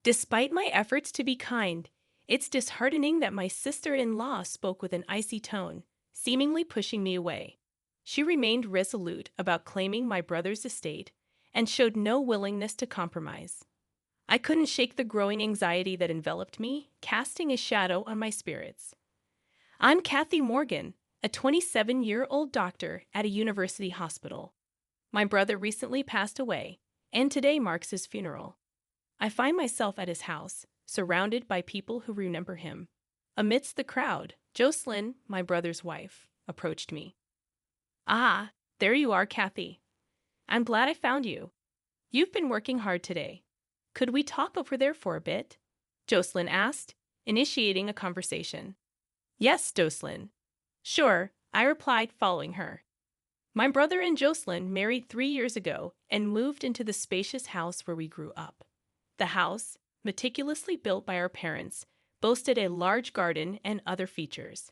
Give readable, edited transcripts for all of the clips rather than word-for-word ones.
Despite my efforts to be kind, it's disheartening that my sister-in-law spoke with an icy tone, seemingly pushing me away. She remained resolute about claiming my brother's estate and showed no willingness to compromise. I couldn't shake the growing anxiety that enveloped me, casting a shadow on my spirits. I'm Kathy Morgan, a 27-year-old doctor at a university hospital. My brother recently passed away, and today marks his funeral. I find myself at his house, surrounded by people who remember him. Amidst the crowd, Jocelyn, my brother's wife, approached me. Ah, there you are, Kathy. I'm glad I found you. You've been working hard today. Could we talk over there for a bit? Jocelyn asked, initiating a conversation. Yes, Jocelyn. Sure, I replied, following her. My brother and Jocelyn married 3 years ago and moved into the spacious house where we grew up. The house, meticulously built by our parents, boasted a large garden and other features.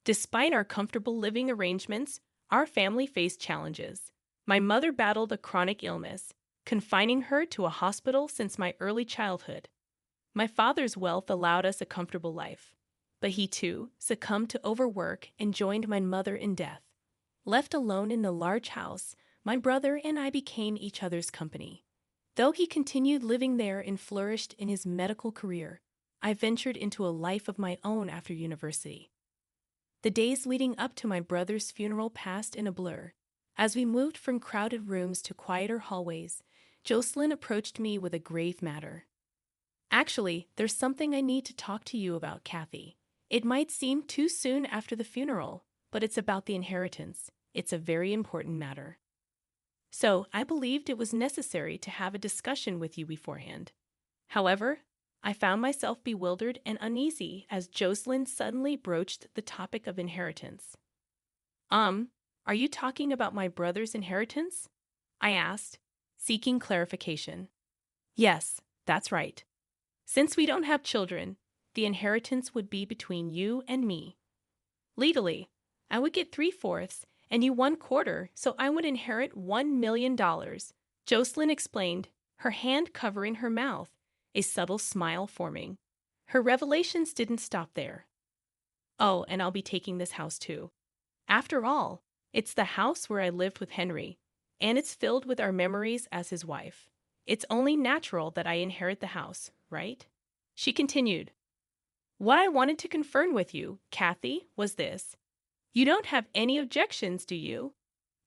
Despite our comfortable living arrangements, our family faced challenges. My mother battled a chronic illness, confining her to a hospital since my early childhood. My father's wealth allowed us a comfortable life, but he too succumbed to overwork and joined my mother in death. Left alone in the large house, my brother and I became each other's company. Though he continued living there and flourished in his medical career, I ventured into a life of my own after university. The days leading up to my brother's funeral passed in a blur. As we moved from crowded rooms to quieter hallways, Jocelyn approached me with a grave matter. Actually, there's something I need to talk to you about, Kathy. It might seem too soon after the funeral, but it's about the inheritance. It's a very important matter. So, I believed it was necessary to have a discussion with you beforehand. However, I found myself bewildered and uneasy as Jocelyn suddenly broached the topic of inheritance. Are you talking about my brother's inheritance? I asked, seeking clarification. Yes, that's right. Since we don't have children, the inheritance would be between you and me. Legally, I would get 3/4 and you 1/4, so I would inherit $1 million, Jocelyn explained, her hand covering her mouth, a subtle smile forming. Her revelations didn't stop there. Oh, and I'll be taking this house too. After all, it's the house where I lived with Henry, and it's filled with our memories as his wife. It's only natural that I inherit the house, right? She continued. What I wanted to confirm with you, Kathy, was this. You don't have any objections, do you?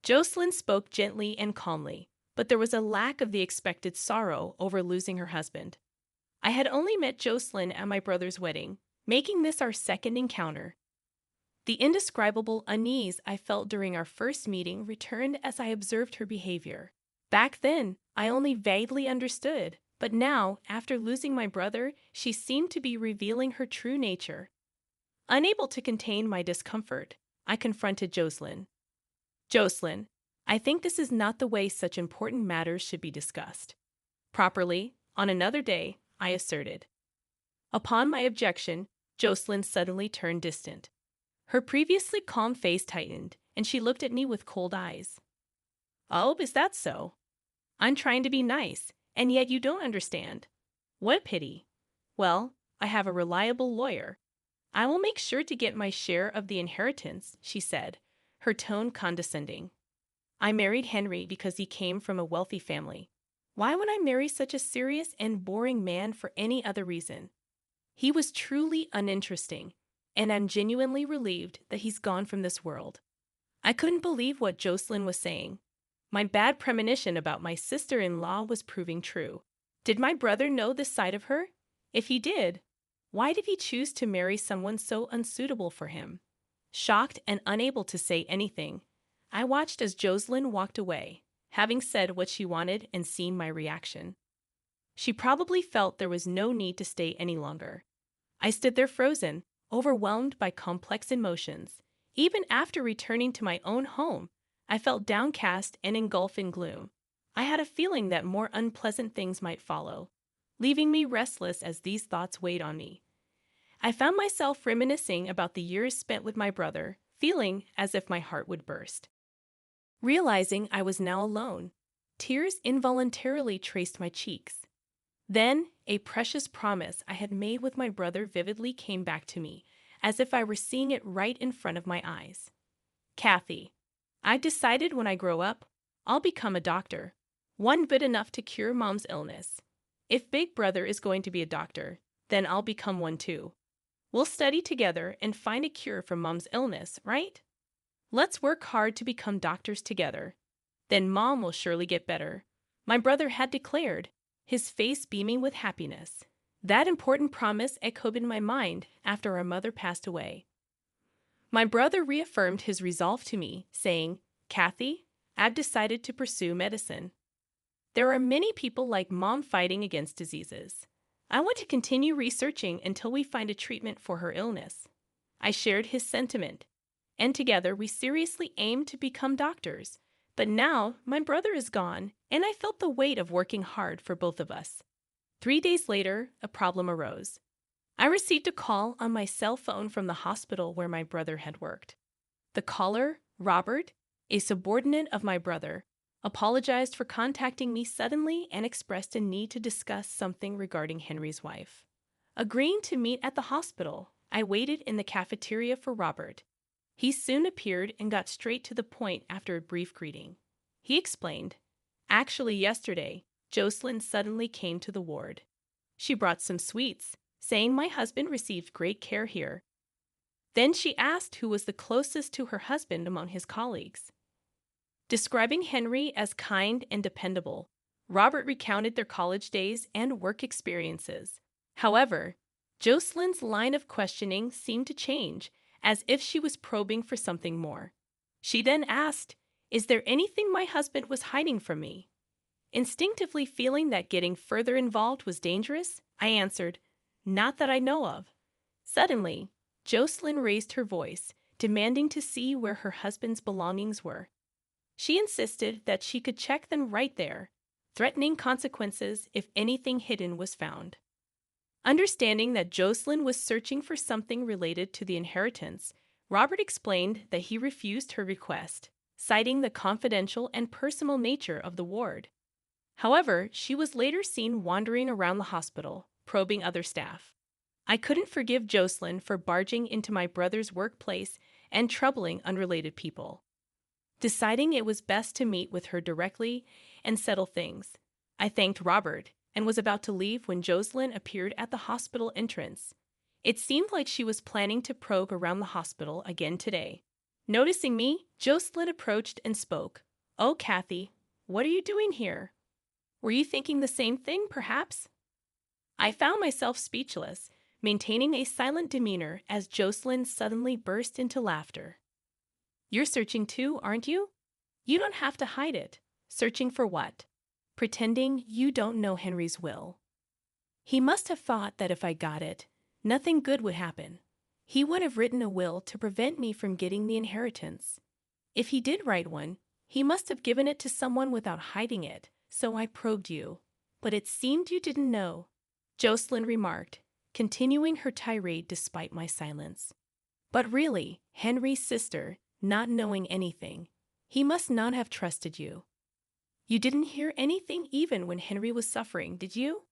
Jocelyn spoke gently and calmly, but there was a lack of the expected sorrow over losing her husband. I had only met Jocelyn at my brother's wedding, making this our second encounter. The indescribable unease I felt during our first meeting returned as I observed her behavior. Back then, I only vaguely understood, but now, after losing my brother, she seemed to be revealing her true nature. Unable to contain my discomfort, I confronted Jocelyn. Jocelyn, I think this is not the way such important matters should be discussed. Properly, on another day, I asserted. Upon my objection, Jocelyn suddenly turned distant. Her previously calm face tightened, and she looked at me with cold eyes. Oh, is that so? I'm trying to be nice, and yet you don't understand. What a pity. Well, I have a reliable lawyer. I will make sure to get my share of the inheritance, she said, her tone condescending. I married Henry because he came from a wealthy family. Why would I marry such a serious and boring man for any other reason? He was truly uninteresting, and I'm genuinely relieved that he's gone from this world. I couldn't believe what Jocelyn was saying. My bad premonition about my sister-in-law was proving true. Did my brother know this side of her? If he did, why did he choose to marry someone so unsuitable for him? Shocked and unable to say anything, I watched as Jocelyn walked away, having said what she wanted and seen my reaction. She probably felt there was no need to stay any longer. I stood there frozen, overwhelmed by complex emotions. Even after returning to my own home, I felt downcast and engulfed in gloom. I had a feeling that more unpleasant things might follow, leaving me restless as these thoughts weighed on me. I found myself reminiscing about the years spent with my brother, feeling as if my heart would burst. Realizing I was now alone, tears involuntarily traced my cheeks. Then, a precious promise I had made with my brother vividly came back to me, as if I were seeing it right in front of my eyes. Kathy, I decided when I grow up, I'll become a doctor. One good enough to cure Mom's illness. If Big Brother is going to be a doctor, then I'll become one too. We'll study together and find a cure for Mom's illness, right? Let's work hard to become doctors together. Then Mom will surely get better. My brother had declared, his face beaming with happiness. That important promise echoed in my mind after our mother passed away. My brother reaffirmed his resolve to me, saying, Kathy, I've decided to pursue medicine. There are many people like Mom fighting against diseases. I want to continue researching until we find a treatment for her illness. I shared his sentiment, and together we seriously aimed to become doctors. But now my brother is gone, and I felt the weight of working hard for both of us. 3 days later, a problem arose. I received a call on my cell phone from the hospital where my brother had worked. The caller, Robert, a subordinate of my brother, apologized for contacting me suddenly and expressed a need to discuss something regarding Henry's wife. Agreeing to meet at the hospital, I waited in the cafeteria for Robert. He soon appeared and got straight to the point after a brief greeting. He explained, actually yesterday, Jocelyn suddenly came to the ward. She brought some sweets, saying my husband received great care here. Then she asked who was the closest to her husband among his colleagues. Describing Henry as kind and dependable, Robert recounted their college days and work experiences. However, Jocelyn's line of questioning seemed to change, as if she was probing for something more. She then asked, is there anything my husband was hiding from me? Instinctively feeling that getting further involved was dangerous, I answered, not that I know of. Suddenly, Jocelyn raised her voice, demanding to see where her husband's belongings were. She insisted that she could check them right there, threatening consequences if anything hidden was found. Understanding that Jocelyn was searching for something related to the inheritance, Robert explained that he refused her request, citing the confidential and personal nature of the ward. However, she was later seen wandering around the hospital, probing other staff. I couldn't forgive Jocelyn for barging into my brother's workplace and troubling unrelated people. Deciding it was best to meet with her directly and settle things, I thanked Robert and was about to leave when Jocelyn appeared at the hospital entrance. It seemed like she was planning to probe around the hospital again today. Noticing me, Jocelyn approached and spoke. Oh, Kathy, what are you doing here? Were you thinking the same thing, perhaps? I found myself speechless, maintaining a silent demeanor as Jocelyn suddenly burst into laughter. You're searching too, aren't you? You don't have to hide it. Searching for what? Pretending you don't know Henry's will. He must have thought that if I got it, nothing good would happen. He would have written a will to prevent me from getting the inheritance. If he did write one, he must have given it to someone without hiding it, so I probed you. But it seemed you didn't know, Jocelyn remarked, continuing her tirade despite my silence. But really, Henry's sister, not knowing anything, he must not have trusted you. You didn't hear anything even when Henry was suffering, did you?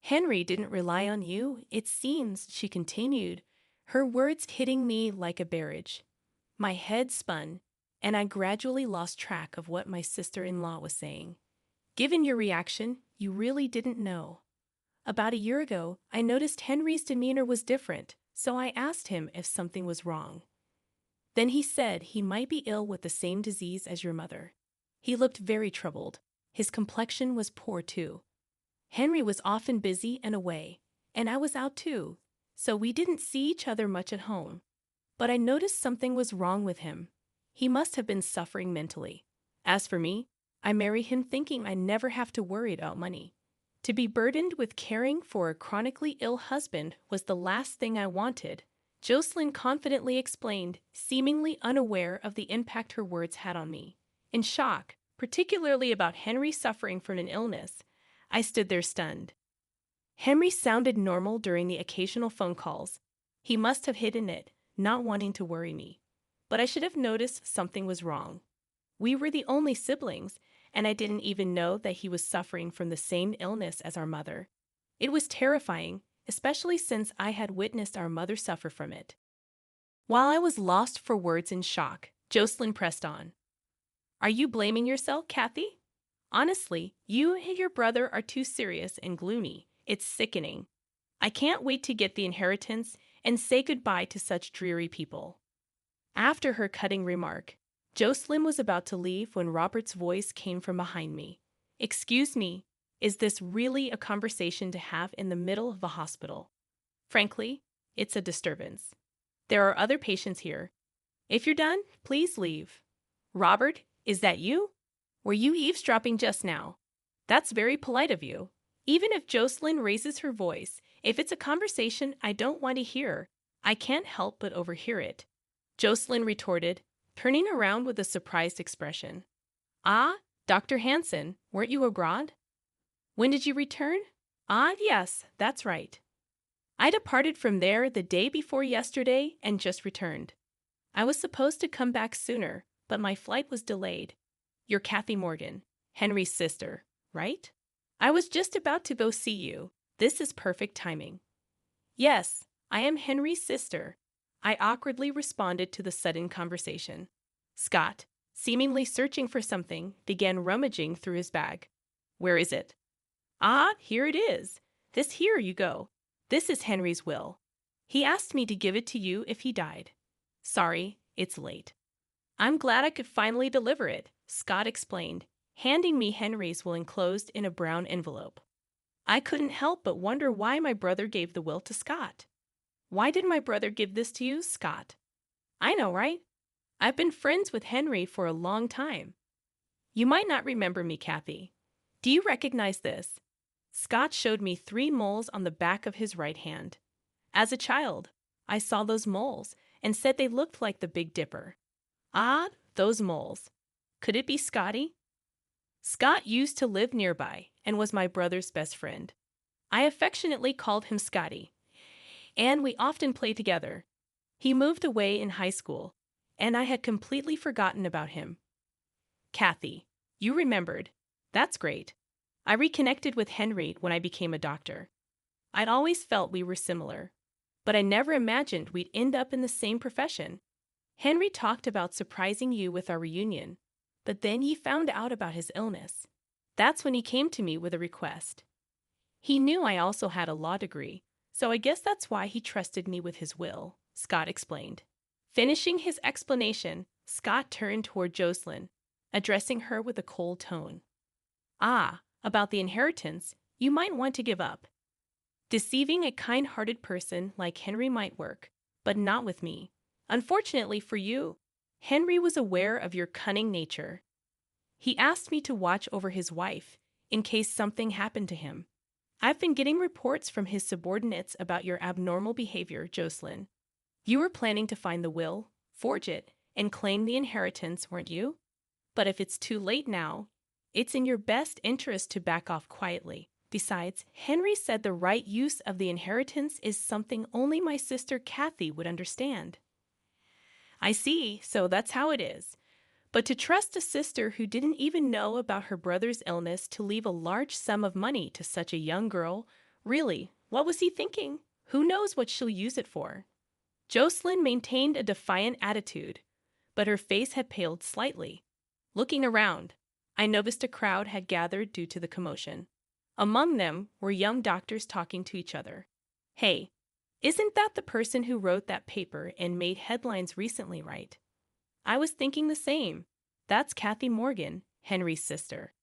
Henry didn't rely on you, it seems, she continued, her words hitting me like a barrage. My head spun, and I gradually lost track of what my sister-in-law was saying. Given your reaction, you really didn't know. About a year ago, I noticed Henry's demeanor was different, so I asked him if something was wrong. Then he said he might be ill with the same disease as your mother. He looked very troubled. His complexion was poor too. Henry was often busy and away, and I was out too, so we didn't see each other much at home. But I noticed something was wrong with him. He must have been suffering mentally. As for me, I married him thinking I'd never have to worry about money. To be burdened with caring for a chronically ill husband was the last thing I wanted, Jocelyn confidently explained, seemingly unaware of the impact her words had on me. In shock, particularly about Henry suffering from an illness, I stood there stunned. Henry sounded normal during the occasional phone calls. He must have hidden it, not wanting to worry me. But I should have noticed something was wrong. We were the only siblings, and I didn't even know that he was suffering from the same illness as our mother. It was terrifying, especially since I had witnessed our mother suffer from it. While I was lost for words in shock, Jocelyn pressed on. Are you blaming yourself, Kathy? Honestly, you and your brother are too serious and gloomy. It's sickening. I can't wait to get the inheritance and say goodbye to such dreary people. After her cutting remark, Jocelyn was about to leave when Robert's voice came from behind me. Excuse me, is this really a conversation to have in the middle of a hospital? Frankly, it's a disturbance. There are other patients here. If you're done, please leave. Robert, is that you? Were you eavesdropping just now? That's very polite of you. Even if Jocelyn raises her voice, if it's a conversation I don't want to hear, I can't help but overhear it. Jocelyn retorted, turning around with a surprised expression. Ah, Dr. Hansen, weren't you abroad? When did you return? Ah, yes, that's right. I departed from there the day before yesterday and just returned. I was supposed to come back sooner, but my flight was delayed. You're Kathy Morgan, Henry's sister, right? I was just about to go see you. This is perfect timing. Yes, I am Henry's sister. I awkwardly responded to the sudden conversation. Scott, seemingly searching for something, began rummaging through his bag. Where is it? Ah, here it is. Here you go. This is Henry's will. He asked me to give it to you if he died. Sorry, it's late. I'm glad I could finally deliver it, Scott explained, handing me Henry's will enclosed in a brown envelope. I couldn't help but wonder why my brother gave the will to Scott. Why did my brother give this to you, Scott? I know, right? I've been friends with Henry for a long time. You might not remember me, Kathy. Do you recognize this? Scott showed me 3 moles on the back of his right hand. As a child, I saw those moles and said they looked like the Big Dipper. Ah, those moles. Could it be Scotty? Scott used to live nearby and was my brother's best friend. I affectionately called him Scotty, and we often played together. He moved away in high school, and I had completely forgotten about him. Kathy, you remembered. That's great. I reconnected with Henry when I became a doctor. I'd always felt we were similar, but I never imagined we'd end up in the same profession. Henry talked about surprising you with our reunion, but then he found out about his illness. That's when he came to me with a request. He knew I also had a law degree, so I guess that's why he trusted me with his will, Scott explained. Finishing his explanation, Scott turned toward Jocelyn, addressing her with a cold tone. Ah, about the inheritance, you might want to give up. Deceiving a kind-hearted person like Henry might work, but not with me. Unfortunately for you, Henry was aware of your cunning nature. He asked me to watch over his wife in case something happened to him. I've been getting reports from his subordinates about your abnormal behavior, Jocelyn. You were planning to find the will, forge it, and claim the inheritance, weren't you? But if it's too late now, it's in your best interest to back off quietly. Besides, Henry said the right use of the inheritance is something only my sister Kathy would understand. I see, so that's how it is. But to trust a sister who didn't even know about her brother's illness to leave a large sum of money to such a young girl, really, what was he thinking? Who knows what she'll use it for? Jocelyn maintained a defiant attitude, but her face had paled slightly. Looking around, I noticed a crowd had gathered due to the commotion. Among them were young doctors talking to each other. Hey, isn't that the person who wrote that paper and made headlines recently, right? I was thinking the same. That's Kathy Morgan, Henry's sister.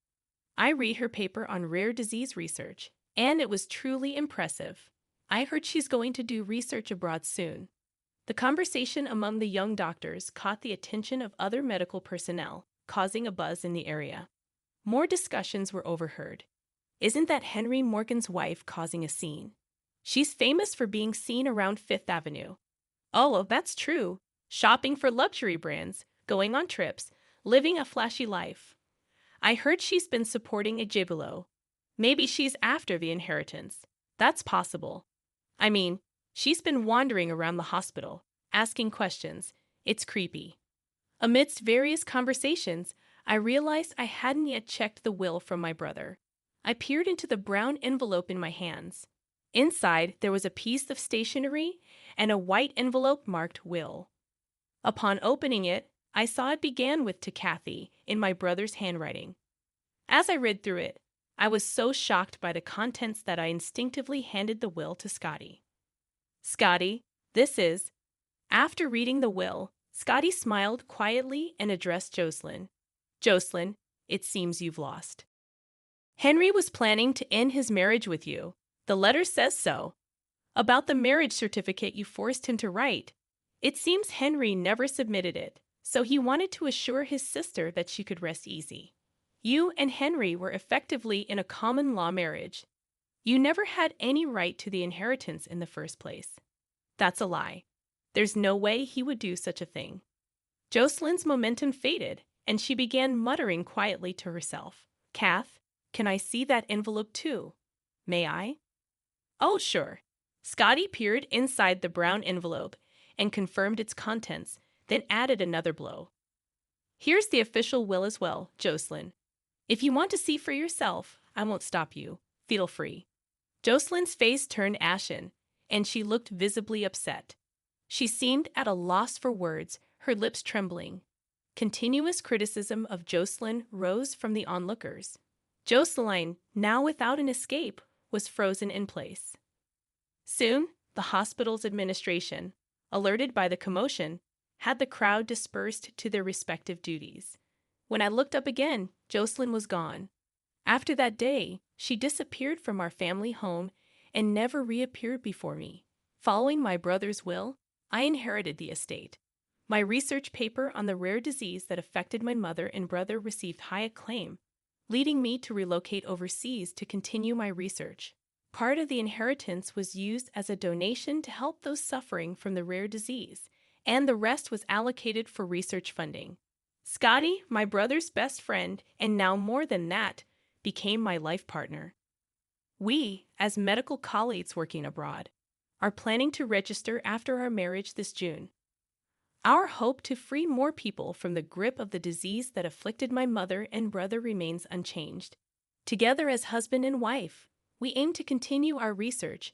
I read her paper on rare disease research, and it was truly impressive. I heard she's going to do research abroad soon. The conversation among the young doctors caught the attention of other medical personnel, causing a buzz in the area. More discussions were overheard. Isn't that Henry Morgan's wife causing a scene? She's famous for being seen around Fifth Avenue. Oh, well, that's true. Shopping for luxury brands, going on trips, living a flashy life. I heard she's been supporting a gigolo. Maybe she's after the inheritance. That's possible. I mean, she's been wandering around the hospital, asking questions. It's creepy. Amidst various conversations, I realized I hadn't yet checked the will from my brother. I peered into the brown envelope in my hands. Inside, there was a piece of stationery and a white envelope marked Will. Upon opening it, I saw it began with "To Kathy" in my brother's handwriting. As I read through it, I was so shocked by the contents that I instinctively handed the will to Scotty. "Scotty, this is..." After reading the will, Scotty smiled quietly and addressed Jocelyn. "Jocelyn, it seems you've lost. Henry was planning to end his marriage with you. The letter says so. About the marriage certificate you forced him to write, it seems Henry never submitted it, so he wanted to assure his sister that she could rest easy. You and Henry were effectively in a common law marriage. You never had any right to the inheritance in the first place. That's a lie. There's no way he would do such a thing." Jocelyn's momentum faded, and she began muttering quietly to herself. "Kath, can I see that envelope too? May I?" "Oh, sure." Scotty peered inside the brown envelope and confirmed its contents, then added another blow. "Here's the official will as well, Jocelyn. If you want to see for yourself, I won't stop you. Feel free." Jocelyn's face turned ashen, and she looked visibly upset. She seemed at a loss for words, her lips trembling. Continuous criticism of Jocelyn rose from the onlookers. Jocelyn, now without an escape, was frozen in place. Soon, the hospital's administration, alerted by the commotion, had the crowd dispersed to their respective duties. When I looked up again, Jocelyn was gone. After that day, she disappeared from our family home and never reappeared before me. Following my brother's will, I inherited the estate. My research paper on the rare disease that affected my mother and brother received high acclaim, leading me to relocate overseas to continue my research. Part of the inheritance was used as a donation to help those suffering from the rare disease, and the rest was allocated for research funding. Scotty, my brother's best friend, and now more than that, became my life partner. We, as medical colleagues working abroad, are planning to register after our marriage this June. Our hope to free more people from the grip of the disease that afflicted my mother and brother remains unchanged. Together as husband and wife, we aim to continue our research